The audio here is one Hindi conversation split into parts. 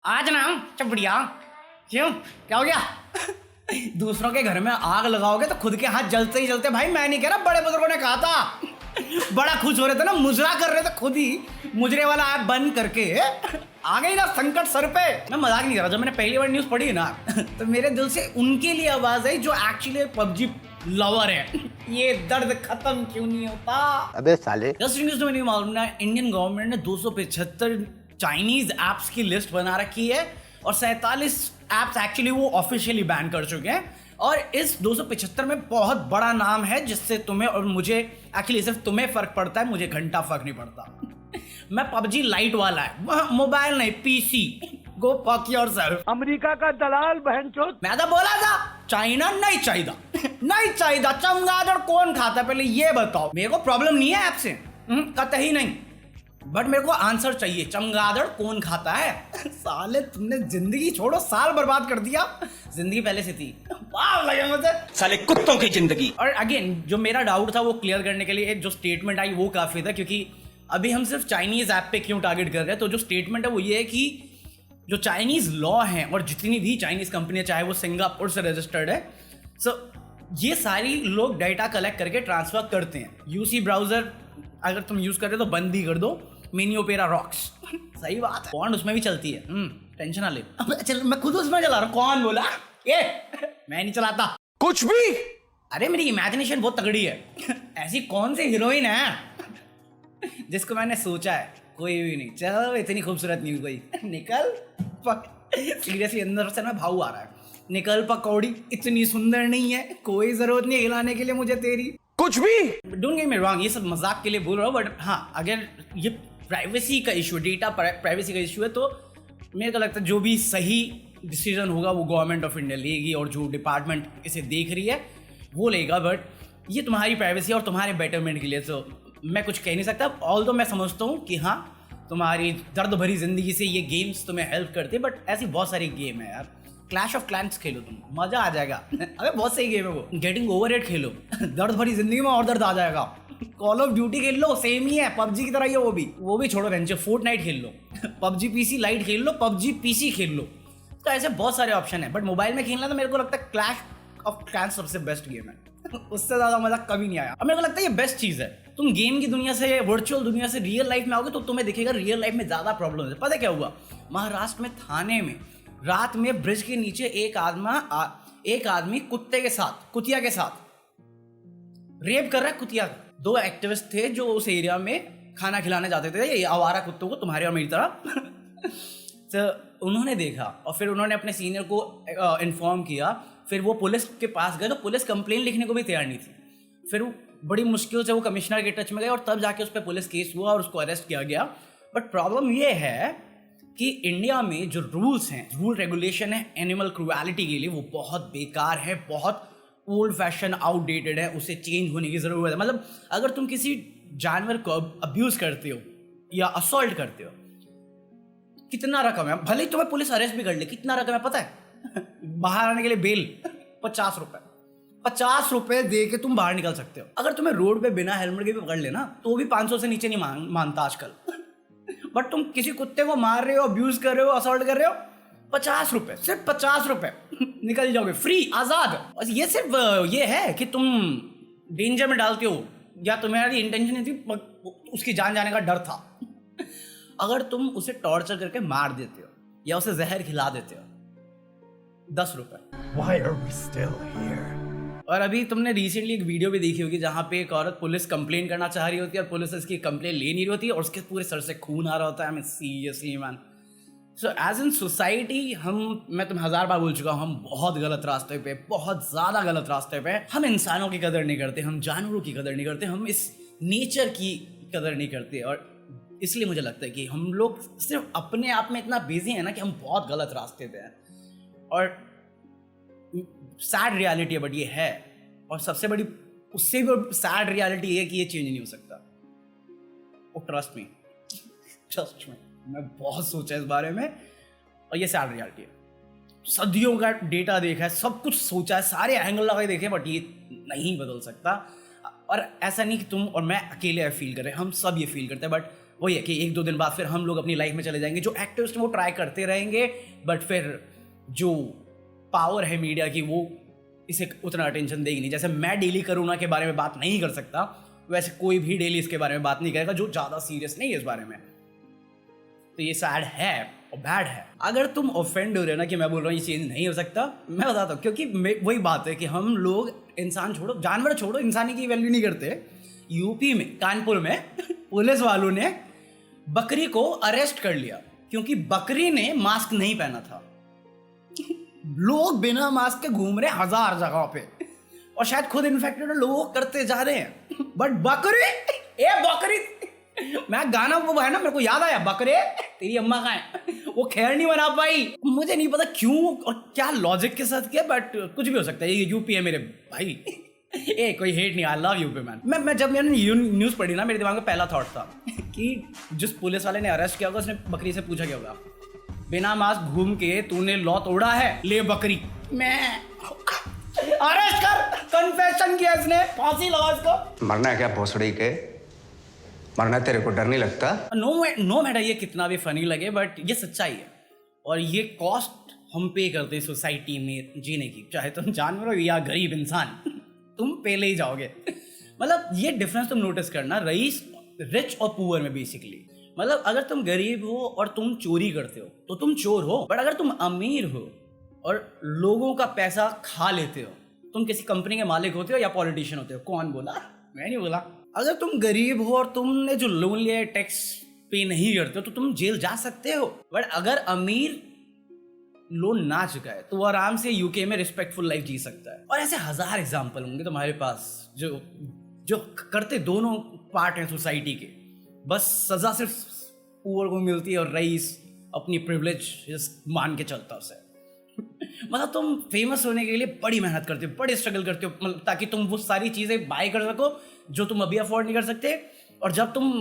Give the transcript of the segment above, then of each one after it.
आज ना चपड़िया। क्यों, क्या हो गया? दूसरों के घर में आग लगाओगे तो खुद के हाथ जलते ही जलते। भाई मैं नहीं कह रहा, बड़े बुजुर्गों ने कहा था। बड़ा खुश हो रहे थे ना, मुजरा कर रहे थे, खुद ही मुजरे वाला ऐप बंद करके आ गई ना संकट सर पे। मैं मजाक नहीं कर रहा, जब मैंने पहली बार न्यूज पढ़ी ना तो मेरे दिल से उनके लिए आवाज आई जो एक्चुअली पबजी लवर है। ये दर्द खत्म क्यों नहीं होता? अबे साले, जस्ट न्यूज में नहीं मालूम ना, इंडियन गवर्नमेंट ने 275 चाइनीज ऐप्स की लिस्ट बना रखी है और 47 ऐप्स एक्चुअली वो ऑफिशियली बैन कर चुके हैं। और इस 275 में बहुत बड़ा नाम है जिससे तुम्हें और मुझे, एक्चुअली सिर्फ तुम्हें फर्क पड़ता है, मुझे घंटा फर्क नहीं पड़ता। मैं पबजी लाइट वाला है, मोबाइल नहीं, पीसी। गो फक योरसेल्फ। अमेरिका का दलाल बहनचोद। मैं तो बोला था चाइना नहीं चाहिए। नहीं चाहिए। चमगादड़ कौन खाता है पहले ये बताओ। मेरे को प्रॉब्लम नहीं है ऐप से, कतई नहीं, बट मेरे को आंसर चाहिए। चमगादड़ कौन खाता है? साले तुमने जिंदगी छोड़ो, साल बर्बाद कर दिया। जिंदगी पहले से थी, वाह लगे मुझे। साले कुत्तों की जिंदगी। और अगेन जो मेरा डाउट था वो क्लियर करने के लिए जो स्टेटमेंट आई वो काफी था, क्योंकि अभी हम सिर्फ चाइनीज ऐप पे क्यों टारगेट कर रहे हैं। तो जो स्टेटमेंट है वो ये है कि जो चाइनीज लॉ हैं और जितनी भी चाइनीज कंपनियां, चाहे वो सिंगापुर से रजिस्टर्ड है, सो ये सारी लोग डाटा कलेक्ट करके ट्रांसफर करते हैं। यूसी ब्राउजर अगर तुम यूज कर रहे हो तो बंद ही कर दो। Mini opera rocks. सही बात है, कौन उसमें भी चलती है। टेंशन ना ले। अब चल, मैं खुद उसमें चला रहा हूं। कौन बोला? ये मैं नहीं चलाता कुछ भी। अरे मेरी इमेजिनेशन बहुत तगड़ी है। ऐसी कौन सी हीरोइन है जिसको मैंने सोचा है? कोई भी नहीं। चलो इतनी खूबसूरत नहीं कोई। निकल सीरियसली अंदर से ना भाव आ रहा है। निकल पकौड़ी, इतनी सुंदर नहीं है, कोई जरूरत नहीं हिलाने के लिए मुझे तेरी। कुछ भी। डोंट गेट मी रॉन्ग, ये सब मजाक के लिए बोल रहा हूँ, बट हाँ अगर ये प्राइवेसी का इशू, डेटा प्राइवेसी का इशू है, तो मेरे को लगता है जो भी सही डिसीजन होगा वो गवर्नमेंट ऑफ इंडिया लेगी और जो डिपार्टमेंट इसे देख रही है वो लेगा। बट ये तुम्हारी प्राइवेसी और तुम्हारे बेटरमेंट के लिए, तो मैं कुछ कह नहीं सकता। ऑल्दो मैं समझता हूँ कि हाँ तुम्हारी दर्द भरी जिंदगी से ये गेम्स तुम्हें हेल्प करते हैं, बट ऐसी बहुत सारी गेम है यार। क्लैश ऑफ क्लैंस खेलो, तुम मजा आ जाएगा। अबे बहुत सही गेम है वो। गेटिंग ओवररेट खेलो, दर्द भरी जिंदगी में और दर्द आ जाएगा। कॉल ऑफ ड्यूटी खेल लो, सेम ही है, पबजी की तरह ही है वो भी छोड़ो बेंचो। फोर्टनाइट खेल लो, पबजी पीसी लाइट खेल लो, पबजी पीसी खेल लो। तो ऐसे बहुत सारे ऑप्शन है, बट मोबाइल में खेलना तो मेरे को लगता है क्लैश ऑफ क्लैंस सबसे बेस्ट गेम है। उससे ज्यादा मजा कभी नहीं आया। और मेरे को लगता है ये बेस्ट चीज है। तुम गेम की दुनिया से, वर्चुअल दुनिया से रियल लाइफ में आओगे तो तुम्हें दिखेगा रियल लाइफ में ज्यादा प्रॉब्लम है। पता क्या हुआ? महाराष्ट्र में थाने में रात में ब्रिज के नीचे एक आदमी कुतिया के साथ रेप कर रहा है। कुतिया, दो एक्टिविस्ट थे जो उस एरिया में खाना खिलाने जाते थे ये आवारा कुत्तों को, तुम्हारे और मेरी तरह। तो उन्होंने देखा और फिर उन्होंने अपने सीनियर को इन्फॉर्म किया। फिर वो पुलिस के पास गए तो पुलिस कंप्लेन लिखने को भी तैयार नहीं थी। फिर वो बड़ी मुश्किल से वो कमिश्नर के टच में गए और तब जाके उस पर पुलिस केस हुआ और उसको अरेस्ट किया गया। बट प्रॉब्लम ये है कि इंडिया में जो रूल्स हैं, रूल रेगुलेशन है एनिमल क्रूएलिटी के लिए, वो बहुत बेकार है, बहुत ओल्ड फैशन, आउटडेटेड है। उसे चेंज होने की ज़रूरत है। मतलब अगर तुम किसी जानवर को अब्यूज़ करते हो या असॉल्ट करते हो, कितना रकम है? भले ही तुम्हें पुलिस अरेस्ट भी कर ले, कितना रकम है पता है? बाहर आने के लिए बेल 50 रुपए। 50 रुपए दे के तुम बाहर निकल सकते हो। अगर तुम्हें रोड पे बिना हेलमेट के भी पकड़ लेना तो भी 500 से नीचे नहीं मानता आजकल। बट तुम किसी कुत्ते को मार रहे हो, अब्यूज कर रहे हो, असॉल्ट कर रहे हो, 50 रुपए, सिर्फ 50 रुपए, निकल जाओगे फ्री, आजाद। और ये सिर्फ ये है कि तुम डेंजर में डालते हो या तुम्हारी इंटेंशन नहीं थी, उसकी जान जाने का डर था। अगर तुम उसे टॉर्चर करके मार देते हो या उसे जहर खिला देते हो, 10 रुपए। Why are we still here? और अभी तुमने रिसेंटली एक वीडियो भी देखी होगी जहाँ पे एक औरत पुलिस कंप्लेन करना चाह रही होती है और पुलिस इसकी कंप्लेन ले नहीं रही होती है और उसके पूरे सर से खून आ रहा होता है। Seriously man, so as in society मैं तुम्हें 1000 बार बोल चुका हूँ, हम बहुत गलत रास्ते पे, बहुत ज़्यादा गलत रास्ते पे। हम इंसानों की कदर नहीं करते, हम जानवरों की कदर नहीं करते, हम इस नेचर की कदर नहीं करते। और इसलिए मुझे लगता है कि हम लोग सिर्फ अपने आप में इतना बिजी है ना कि हम बहुत गलत रास्ते पे हैं। और सैड रियलिटी है, बट ये है। और सबसे बड़ी उससे भी सैड रियलिटी ये है कि ये चेंज नहीं हो सकता। ओ ट्रस्ट मी, मैं बहुत सोचा इस बारे में और ये सैड रियलिटी है। सदियों का डेटा देखा है, सब कुछ सोचा है, सारे एंगल लगाए देखे, बट ये नहीं बदल सकता। और ऐसा नहीं कि तुम और मैं अकेले फील कर रहे हैं, हम सब ये फील करते हैं। बट वही है कि 1-2 दिन बाद फिर हम लोग अपनी लाइफ में चले जाएंगे। जो एक्टिविस्ट वो ट्राई करते रहेंगे, बट फिर जो पावर है मीडिया की वो इसे उतना अटेंशन देगी नहीं। जैसे मैं डेली कोरोना के बारे में बात नहीं कर सकता, वैसे कोई भी डेली इसके बारे में बात नहीं करेगा जो ज़्यादा सीरियस नहीं है इस बारे में। तो ये सैड है और बैड है। अगर तुम ऑफेंड हो रहे हो ना कि मैं बोल रहा हूँ ये चेंज नहीं हो सकता, मैं बताता हूँ, क्योंकि वही बात है कि हम लोग इंसान छोड़ो, जानवर छोड़ो, इंसानी की वैल्यू नहीं करते। यूपी में कानपुर में पुलिस वालों ने बकरी को अरेस्ट कर लिया क्योंकि बकरी ने मास्क नहीं पहना था। लोग बिना मास्क के घूम रहे 1000 जगहों पे और शायद खुद इन्फेक्टेड लोग करते जा रहे हैं, बट बकरी, ए बकरी, मैं गाना वो है ना, मेरे को याद आया, बकरे तेरी अम्मा कहाँ है, वो खैर नहीं बना पाई। मुझे नहीं पता क्यों और क्या लॉजिक के साथ किया, बट कुछ भी हो सकता है। ये यूपी है मेरे भाई। ए कोई हेट नहीं, आई लव यूपी मैन। मैं जब मैंने न्यूज़ पढ़ी ना, मेरे दिमाग में पहला थॉट था कि जिस पुलिस वाले ने अरेस्ट किया होगा उसने बकरी से पूछा क्या होगा, बिना मास्क घूम के तूने लॉ तोड़ा है, ले बकरी। मैं अरेस्ट कर, कन्फेशन किया इसने, फांसी लगा इसको। मरना है क्या भोसड़ी के? मरना तेरे को डर नहीं लगता? नो मैटर ये कितना भी फनी लगे, बट ये सच्चाई है और ये कॉस्ट हम पे करते हैं सोसाइटी में जीने की। चाहे तुम जानवर हो या गरीब इंसान, तुम पहले ही जाओगे। मतलब ये डिफरेंस तुम नोटिस करना, रईस, रिच और पुअर में बेसिकली। मतलब अगर तुम गरीब हो और तुम चोरी करते हो तो तुम चोर हो, बट अगर तुम अमीर हो और लोगों का पैसा खा लेते हो, तुम किसी कंपनी के मालिक होते हो या पॉलिटिशियन होते हो। कौन बोला? मैं नहीं बोला। अगर तुम गरीब हो और तुमने जो लोन लिया है टैक्स पे नहीं करते हो तो तुम जेल जा सकते हो, बट अगर अमीर लोन ना चुका है तो वो आराम से यूके में रिस्पेक्टफुल लाइफ जी सकता है। और ऐसे 1000 एग्जाम्पल होंगे तुम्हारे पास जो करते दोनों पार्ट हैं सोसाइटी के, बस सजा सिर्फ पुअर को मिलती है और रईस अपनी प्रिविलेज मान के चलता उसे। मतलब तुम फेमस होने के लिए बड़ी मेहनत करते हो, बड़े स्ट्रगल करते हो, मतलब ताकि तुम वो सारी चीज़ें बाय कर सको जो तुम अभी अफोर्ड नहीं कर सकते। और जब तुम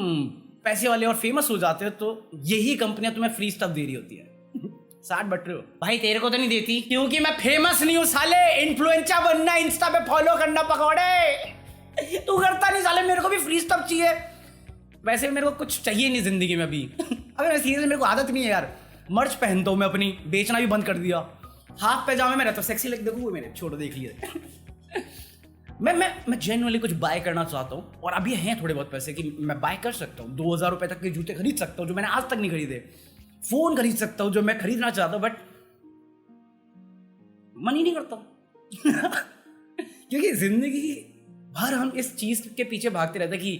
पैसे वाले और फेमस हो जाते हो तो यही कंपनियां तुम्हें फ्री स्टफ दे रही होती है। साठ बट रहे हो भाई, तेरे को तो नहीं देती क्योंकि मैं फेमस नहीं हूँ साले। इन्फ्लुएंसर बनना, इंस्टा पे फॉलो करना, पकौड़े तू करता नहीं साले, मेरे को भी फ्री स्टफ चाहिए। वैसे मेरे को कुछ चाहिए नहीं जिंदगी में अभी। अगर मैं सीरियस, मेरे को आदत नहीं है यार, मर्च पहनता हूँ मैं अपनी, बेचना भी बंद कर दिया। हाफ पैजामे में रहता, सेक्सी लग देखो मेरे, छोड़ो देख लिए। मैं जेन्युइनली कुछ बाय करना चाहता हूँ और अभी हैं थोड़े बहुत पैसे कि मैं बाय कर सकता हूँ। 2000 रुपए तक के जूते खरीद सकता हूँ जो मैंने आज तक नहीं खरीदे, फोन खरीद सकता हूँ जो मैं खरीदना चाहता हूँ, बट मन ही नहीं करता। क्योंकि जिंदगी भर हम इस चीज के पीछे भागते रहते कि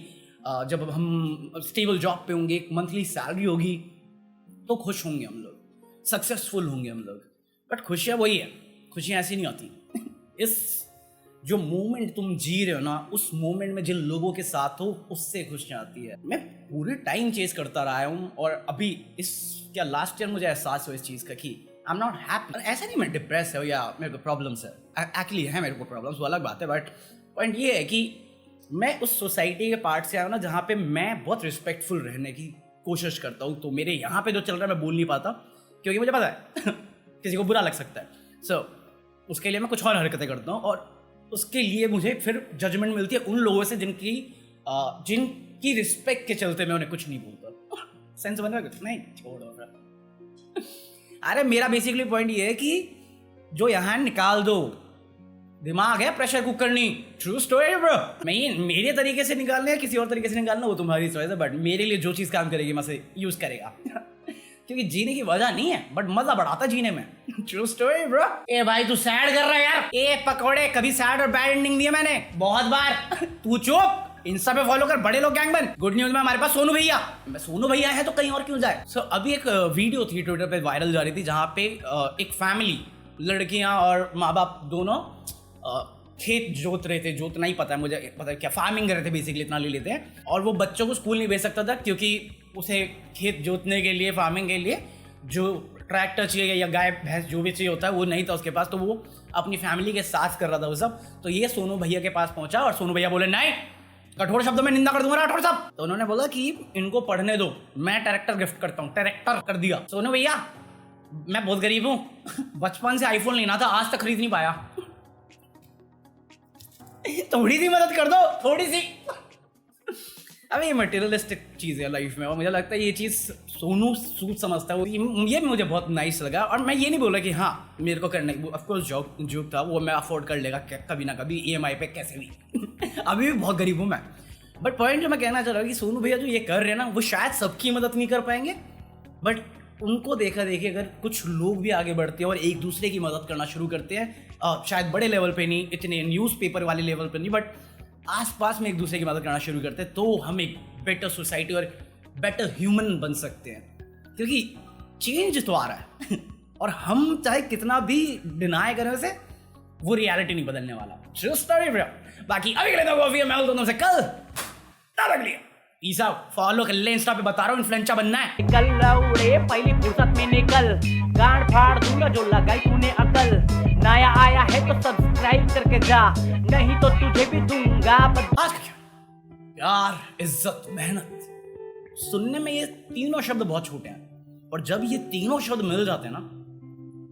जब हम स्टेबल जॉब पे होंगे, एक मंथली सैलरी होगी तो खुश होंगे हम लोग, सक्सेसफुल होंगे हम लोग। बट खुशियाँ वही है, खुशियाँ ऐसी नहीं होती। इस जो मोमेंट तुम जी रहे हो ना, उस मोमेंट में जिन लोगों के साथ हो उससे खुशियाँ आती है। मैं पूरे टाइम चेज करता रहा हूँ और अभी इस क्या लास्ट ईयर मुझे एहसास हुआ इस चीज़ का कि आई एम नॉट हैप्पी। ऐसा नहीं मैं डिप्रेस है या मेरे को प्रॉब्लम्स है, एक्चुअली है मेरे को प्रॉब्लम्स, वो अलग बात है। बट पॉइंट ये है कि मैं उस सोसाइटी के पार्ट से आया हूँ ना जहाँ पे मैं बहुत रिस्पेक्टफुल रहने की कोशिश करता हूँ। तो मेरे यहाँ पे जो चल रहा है मैं बोल नहीं पाता क्योंकि मुझे पता है किसी को बुरा लग सकता है। सो उसके लिए मैं कुछ और हरकतें करता हूँ और उसके लिए मुझे फिर जजमेंट मिलती है उन लोगों से जिनकी रिस्पेक्ट के चलते मैं उन्हें कुछ नहीं बोलता। सेंस बन रहा है? नहीं, छोड़ो। अरे मेरा बेसिकली पॉइंट ये है कि जो यहाँ निकाल दो, दिमाग है प्रेशर कुकर नहीं। True story bro. मेरे तरीके से निकालना है किसी और तरीके से निकालना वो तुम्हारी चॉइस है, बट मेरे लिए जो चीज़ काम करेगी मैं उसे यूज करेगा। क्योंकि जीने की वजह नहीं है बट मजा बढ़ाता जीने में। True story bro. ए भाई तू सैड कर रहा है यार। ए पकौड़े, कभी सैड और बैड एंडिंग दिया मैंने बहुत बार। तू चुप, इंस्टा पे फॉलो कर, बड़े लोग गैंग बन। गुड न्यूज में हमारे पास सोनू भैया, सोनू भैया है तो कहीं और क्यों जाए। सो अभी एक वीडियो थी ट्विटर पे वायरल जा रही थी जहाँ पे एक फैमिली, लड़कियां और माँ बाप दोनों खेत जोत रहे थे, जोतना ही पता है मुझे, पता है क्या, फार्मिंग कर रहे थे बेसिकली, इतना ले लेते हैं। और वो बच्चों को स्कूल नहीं भेज सकता था क्योंकि उसे खेत जोतने के लिए, फार्मिंग के लिए जो ट्रैक्टर चाहिए या गाय भैंस जो भी चाहिए होता है वो नहीं था उसके पास, तो वो अपनी फैमिली के साथ कर रहा था वो सब। तो ये सोनू भैया के पास पहुंचा और सोनू भैया बोले नहीं, कठोर शब्दों में निंदा कर दूंगा राठौर साहब। तो उन्होंने बोला कि इनको पढ़ने दो, मैं ट्रैक्टर गिफ्ट करता हूँ। ट्रैक्टर कर दिया। सोनू भैया मैं बहुत गरीब हूँ, बचपन से आईफोन लेना था, आज तक खरीद नहीं पाया, थोड़ी सी मदद कर दो, थोड़ी सी। अबे ये मटेरियलिस्टिक चीज़ है लाइफ में, और मुझे लगता है ये चीज़ सोनू सूद समझता है। ये मुझे बहुत नाइस लगा, और मैं ये नहीं बोला कि हाँ मेरे को करना, ऑफकोर्स जॉब था वो मैं अफोर्ड कर लेगा कभी ना कभी EMI पे कैसे भी अभी भी बहुत गरीब हूँ मैं। बट पॉइंट जो मैं कहना चाह रहा हूँ कि सोनू भैया जो ये कर रहे हैं ना, वो शायद सबकी मदद नहीं कर पाएंगे, बट उनको देखा देखी अगर कुछ लोग भी आगे बढ़ते हैं और एक दूसरे की मदद करना शुरू करते हैं, शायद बड़े लेवल पे नहीं, इतने न्यूज़पेपर वाले लेवल पे नहीं, बट आसपास में एक दूसरे की मदद करना शुरू करते हैं, तो हम एक बेटर सोसाइटी और बेटर ह्यूमन बन सकते हैं। क्योंकि चेंज तो आ रहा है और हम चाहे कितना भी डिनाई करें उसे, वो रियलिटी नहीं बदलने वाला। बाकी अभी के लिए कॉफी मैं बोलता हूं तुमसे कल तब तक लिए ईसा फॉलो कर ले, इंस्टा पे बता रहा हूँ इन्फ्लुएंसर बनना है। निकल लौड़े पहली फुर्सत में निकल, गांड फाड़ दूंगा जो लगाई तूने अकल। नया आया है तो सब्सक्राइब करके जा, नहीं तो तुझे भी दूंगा आज का क्या? प्यार, इज्जत, मेहनत, सुनने में ये तीनों शब्द बहुत छोटे हैं, और जब ये तीनों शब्द मिल जाते हैं ना,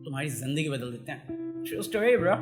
तुम्हारी जिंदगी बदल देते हैं। True story, bro.